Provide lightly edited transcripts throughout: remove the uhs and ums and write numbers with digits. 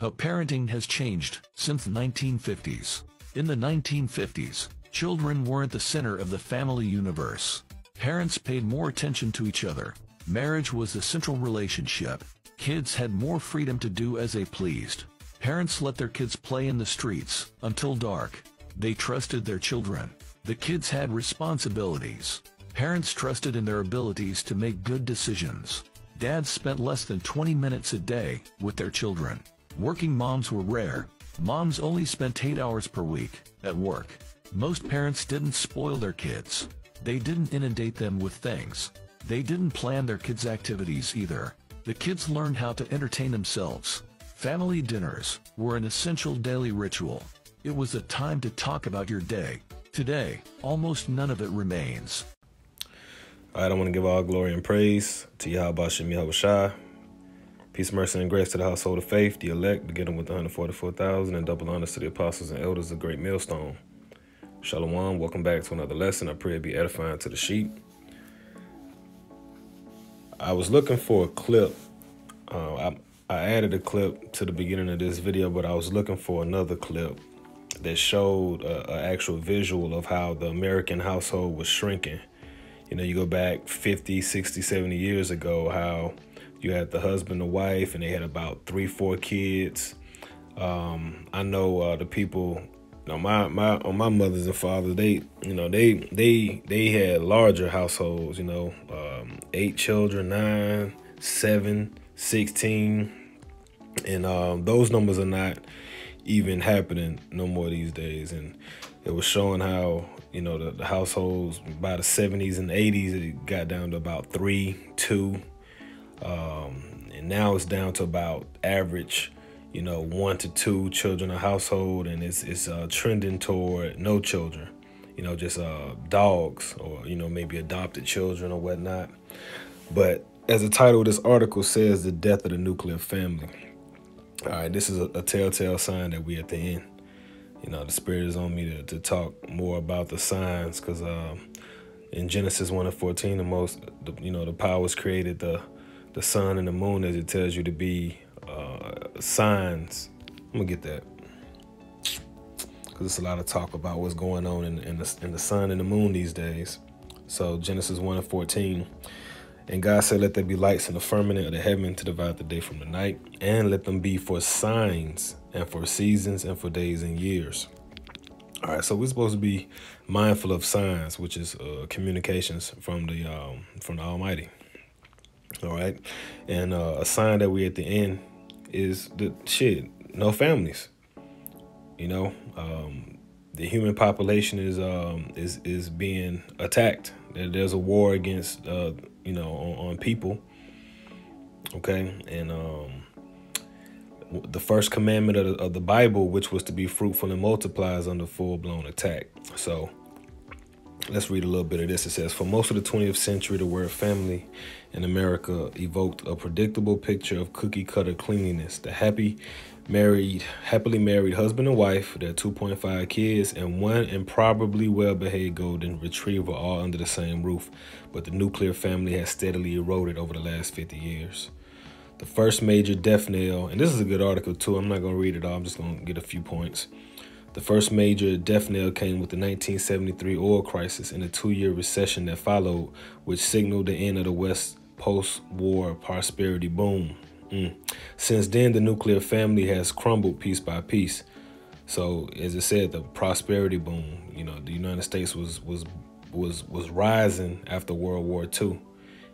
How parenting has changed since the 1950s. In the 1950s, children weren't the center of the family universe. Parents paid more attention to each other. Marriage was the central relationship. Kids had more freedom to do as they pleased. Parents let their kids play in the streets until dark. They trusted their children. The kids had responsibilities. Parents trusted in their abilities to make good decisions. Dads spent less than 20 minutes a day with their children. Working moms were rare. Moms only spent 8 hours per week at work. Most parents didn't spoil their kids. They didn't inundate them with things. They didn't plan their kids' activities either. The kids learned how to entertain themselves. Family dinners were an essential daily ritual. It was a time to talk about your day. Today, almost none of it remains. All right, I want to give all glory and praise to Yahweh Shem Yahushua. Peace, mercy, and grace to the household of faith, the elect, beginning with the 144,000, and double honors to the apostles and elders of the great millstone. Shalom, welcome back to another lesson. I pray it be edifying to the sheep. I was looking for a clip. I added a clip to the beginning of this video, but I was looking for another clip that showed an actual visual of how the American household was shrinking. You know, you go back 50, 60, 70 years ago, how you had the husband, the wife, and they had about 3-4 kids. I know the people, on my mothers and fathers, they had larger households. 8 children, 9, 7, 16, and those numbers are not even happening no more these days. And it was showing how the households by the 70s and 80s, it got down to about 3, 2. And now it's down to about average, 1 to 2 children a household, and it's trending toward no children, just dogs or, maybe adopted children or whatnot. But as the title of this article says, the death of the nuclear family. All right, this is a telltale sign that we're at the end. The Spirit is on me to talk more about the signs, because in Genesis 1:14, the powers created the sun and the moon, as it tells you to be signs. I'm gonna get that, because it's a lot of talk about what's going on in the sun and the moon these days. So Genesis 1:14, and God said, "Let there be lights in the firmament of the heaven to divide the day from the night, and let them be for signs and for seasons and for days and years." All right, so we're supposed to be mindful of signs, which is communications from the Almighty. All right, and a sign that we at the end is no families. The human population is being attacked. There's a war against on people. Okay, and the first commandment of the Bible, which was to be fruitful and multiply, is under full-blown attack. So let's read a little bit of this. It says, for most of the 20th century, the word family in America evoked a predictable picture of cookie-cutter cleanliness. The happily married husband and wife, their 2.5 kids, and one improbably well-behaved golden retriever, all under the same roof. But the nuclear family has steadily eroded over the last 50 years. The first major death knell, and this is a good article too, I'm not going to read it all, I'm just going to get a few points. The first major death knell came with the 1973 oil crisis and the 2-year recession that followed, which signaled the end of the West's post-war prosperity boom. Since then, the nuclear family has crumbled piece by piece. So, as I said, the prosperity boom, the United States was rising after World War II,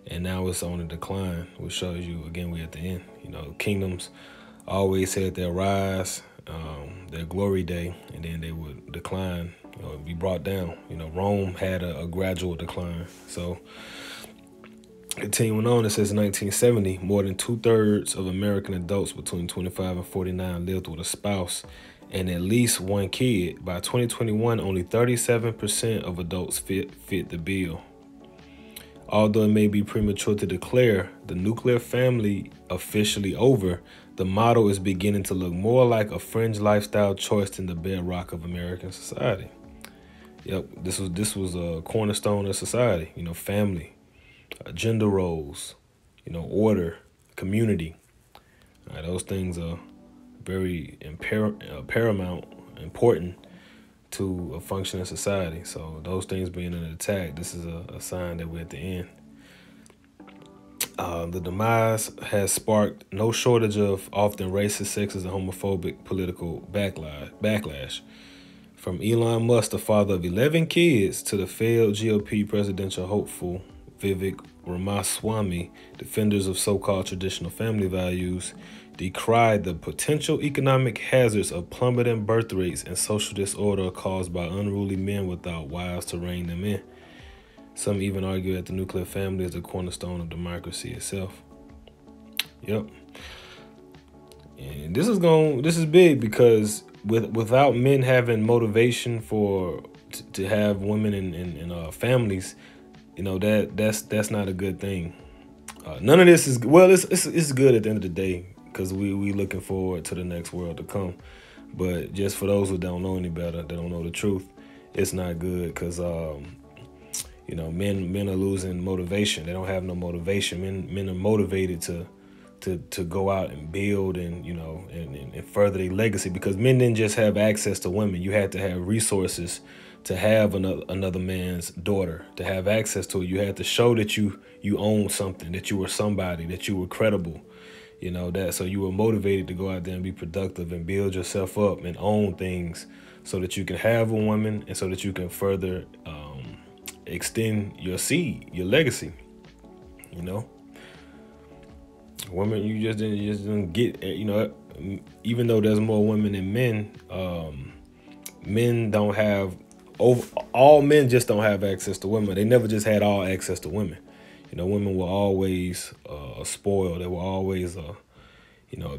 and now it's on a decline, which shows you, again, we're at the end. Kingdoms always had their rise, their glory day, and then they would decline, be brought down. Rome had a gradual decline. So continuing on, it says in 1970, more than 2/3 of American adults between 25 and 49 lived with a spouse and at least one kid. By 2021, only 37% of adults fit the bill. Although it may be premature to declare the nuclear family officially over, the model is beginning to look more like a fringe lifestyle choice than the bedrock of American society. Yep, this was a cornerstone of society. Family, gender roles, order, community. Those things are very paramount, important to a functioning society. So those things being an attack, this is a sign that we're at the end. The demise has sparked no shortage of often racist, sexist, and homophobic political backlash. From Elon Musk, the father of 11 kids, to the failed GOP presidential hopeful Vivek Ramaswamy, defenders of so-called traditional family values decried the potential economic hazards of plummeting birth rates and social disorder caused by unruly men without wives to rein them in. Some even argue that the nuclear family is the cornerstone of democracy itself. Yep. And this is big because without men having motivation to have women in families, that's not a good thing. None of this is it's good at the end of the day because we looking forward to the next world to come. But just for those who don't know any better, that don't know the truth, it's not good because men are losing motivation. They don't have no motivation. Men are motivated to go out and build and further their legacy, because men didn't just have access to women. You had to have resources to have another man's daughter, to have access to it. You had to show that you owned something, that you were somebody, that you were credible, so you were motivated to go out there and be productive and build yourself up and own things so that you can have a woman and so that you can further extend your seed, your legacy. Women, you just didn't get, even though there's more women than men, men don't have, all men just don't have access to women. They never just had all access to women. Women were always spoiled. They were always, a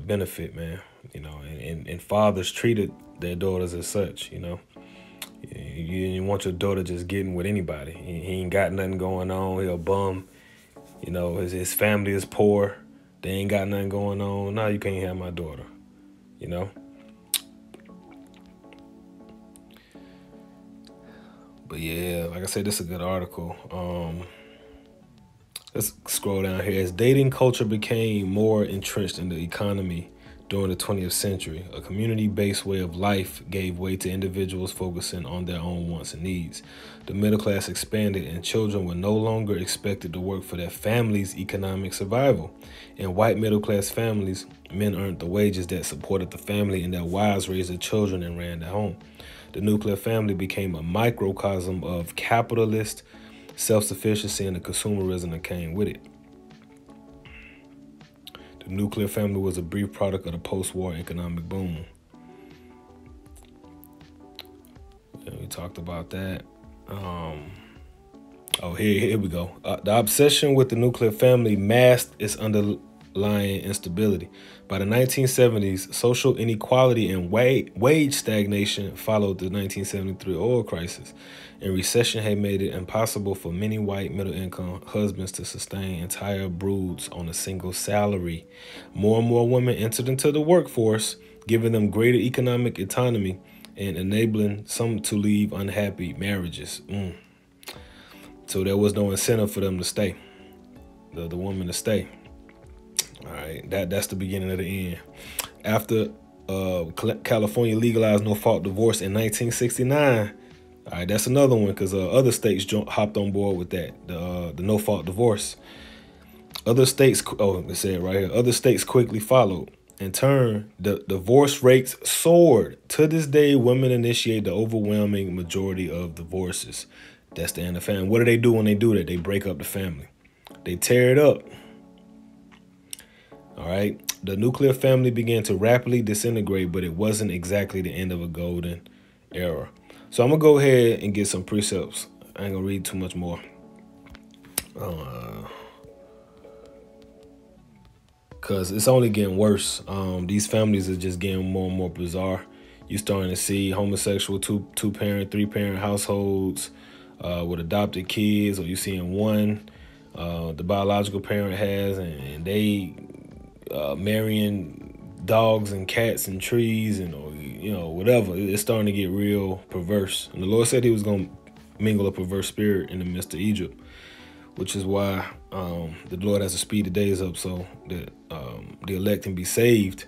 benefit, man. And fathers treated their daughters as such, You want your daughter just getting with anybody. He ain't got nothing going on. He a bum. His family is poor. They ain't got nothing going on. No, you can't have my daughter. But yeah, like I said, this is a good article. Let's scroll down here. As dating culture became more entrenched in the economy during the 20th century, a community-based way of life gave way to individuals focusing on their own wants and needs. The middle class expanded, and children were no longer expected to work for their family's economic survival. In white middle-class families, men earned the wages that supported the family, and their wives raised their children and ran their home. The nuclear family became a microcosm of capitalist self-sufficiency and the consumerism that came with it. The nuclear family was a brief product of the post-war economic boom. Yeah, we talked about that. Here we go. The obsession with the nuclear family masked its underlying instability. By the 1970s, social inequality and wage stagnation followed the 1973 oil crisis, and recession had made it impossible for many white middle-income husbands to sustain entire broods on a single salary. More and more women entered into the workforce, giving them greater economic autonomy and enabling some to leave unhappy marriages. So there was no incentive for them to stay, the woman to stay. All right, that's the beginning of the end. After California legalized no-fault divorce in 1969, all right, that's another one because other states hopped on board with that, the no-fault divorce. Other states, it said right here, other states quickly followed. In turn, the divorce rates soared. To this day, women initiate the overwhelming majority of divorces. That's the end of the family. What do they do when they do that? They break up the family. They tear it up. All right. The nuclear family began to rapidly disintegrate, but it wasn't exactly the end of a golden era. So I'm going to go ahead and get some precepts. I ain't going to read too much more. Because it's only getting worse. These families are just getting more and more bizarre. You're starting to see homosexual two-parent, three-parent households with adopted kids, or you're seeing one the biological parent has, and they marrying dogs and cats and trees and whatever. It's starting to get real perverse. And the Lord said he was going to mingle a perverse spirit in the midst of Egypt, which is why the Lord has to speed the days up so that the elect can be saved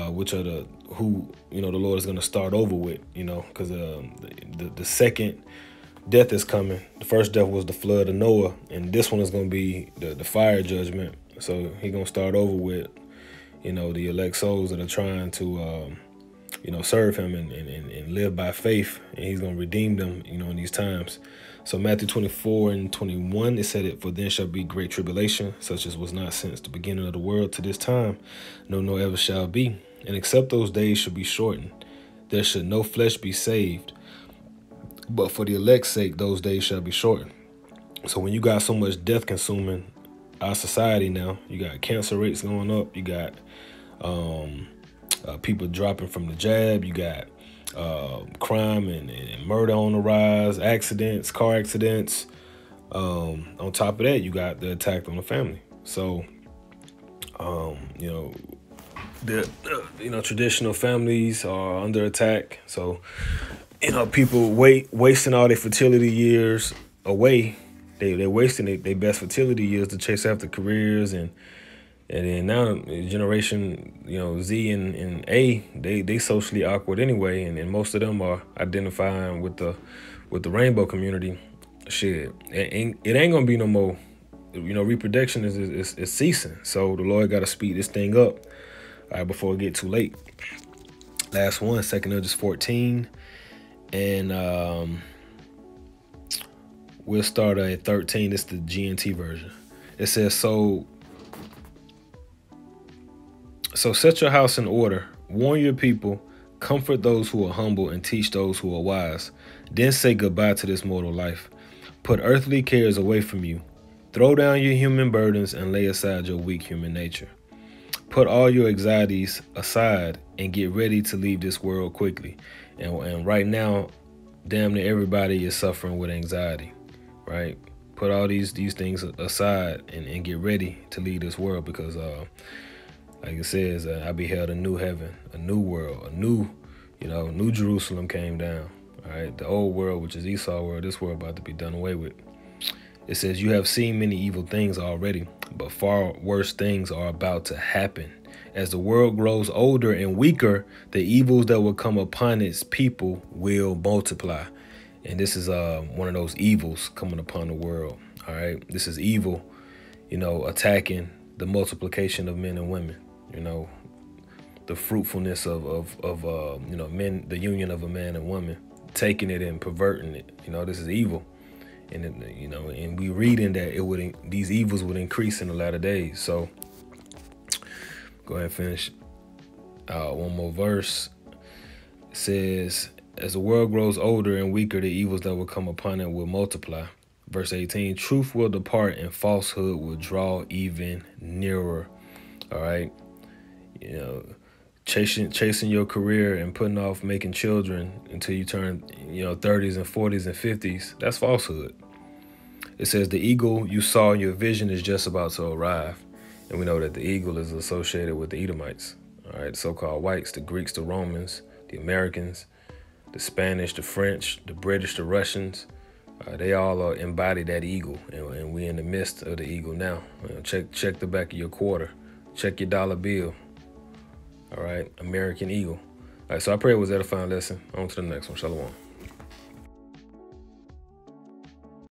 which are who the Lord is going to start over with, because the second death is coming. The first death was the flood of Noah, and this one is going to be the fire judgment. So he's going to start over with, the elect souls that are trying to, serve him and live by faith, and he's going to redeem them, in these times. So Matthew 24:21, it said, "For then shall be great tribulation, such as was not since the beginning of the world to this time, no ever shall be. And except those days should be shortened, there should no flesh be saved. But for the elect's sake, those days shall be shortened." So when you got so much death consuming our society now, you got cancer rates going up, you got people dropping from the jab, you got crime and murder on the rise, accidents, car accidents. On top of that, you got the attack on the family. So, traditional families are under attack. So, people wasting all their fertility years away. They're wasting their best fertility years to chase after careers, and then now generation, Z and A, they socially awkward anyway, and most of them are identifying with the rainbow community. Shit, it ain't gonna be no more. Reproduction is ceasing. So the Lord got to speed this thing up, all right, before it get too late. Last one, 2 Kings 14, and we'll start at 13. This is the GNT version. It says, So set your house in order, warn your people, comfort those who are humble, and teach those who are wise. Then say goodbye to this mortal life. Put earthly cares away from you. Throw down your human burdens and lay aside your weak human nature. Put all your anxieties aside and get ready to leave this world quickly. And right now, damn near everybody is suffering with anxiety, right? Put all these things aside and get ready to leave this world, because like it says, I beheld a new heaven, a new world, a new Jerusalem came down. All right, the old world, which is Esau world, this world about to be done away with. It says, you have seen many evil things already, but far worse things are about to happen. As the world grows older and weaker, the evils that will come upon its people will multiply. And this is one of those evils coming upon the world. All right, this is evil, attacking the multiplication of men and women. The fruitfulness of men, the union of a man and woman, taking it and perverting it. This is evil, and and we reading that these evils would increase in the latter days. So go ahead and finish. One more verse. It says, as the world grows older and weaker, the evils that will come upon it will multiply. Verse 18, truth will depart and falsehood will draw even nearer. All right. Chasing your career and putting off making children until you turn, 30s and 40s and 50s, that's falsehood. It says the eagle you saw in your vision is just about to arrive. And we know that the eagle is associated with the Edomites, all right, so-called whites, the Greeks, the Romans, the Americans, the Spanish, the French, the British, the Russians. They all embody that eagle, and we're in the midst of the eagle now. Check the back of your quarter. Check your dollar bill. All right, American Eagle. All right, so I pray it was edifying lesson. On to the next one. Shalom.